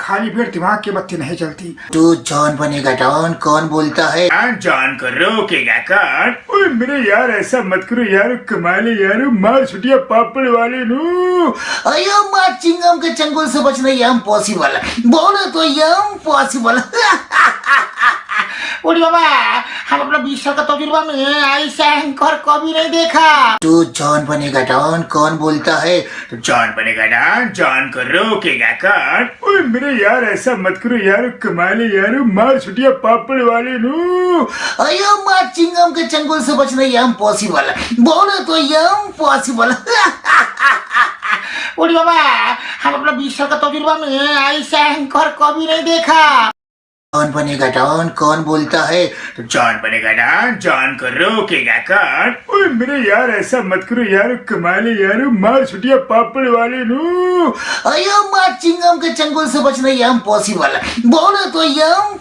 खाली पेट दिमाग की बत्ती नहीं जलती। तू जॉन बनेगा डॉन, कौन बोलता है? जॉन को रोकेगा कौन? ओए मेरे यार ऐसा मत करो यार, कमाले यार, मार छुटिया पापड़ वाले नु। अयो माँ चिंगम के चंगुल से बचना यम पॉसिबल, बोलो तो यम पॉसिबल। उड़ी बाबा, हम अपना 20 साल का तजुर्बा में ऐसा एंकर कभी नहीं देखा। तू जॉन बनेगा डॉन, कौन बोलता है? जॉन बनेगा डॉन, जॉन को रोकेगा कौन? ओए मेरे यार ऐसा मत करो यार, कमाले यार, मार छुटिया पापड़ वाले नु। अयो माँ चिंगम के चंगुल से बचना यम पॉसिबल, बोलो तो यम पॉसिबल। उड़ी बाबा, हम अपना 20 साल का तजुर्बा में ऐसा एंकर कभी नहीं देखा। जॉन बनेगा डॉन, कौन बोलता है? जॉन बनेगा डॉन, जॉन को रोकेगा कौन? ओए मेरे यार ऐसा मत करो यार, कमाले यार, मार छुटिया पापड़ वाले नु। अयो माँ चिंगम के चंगुल से बचना यम पॉसिबल, बोलो तो यम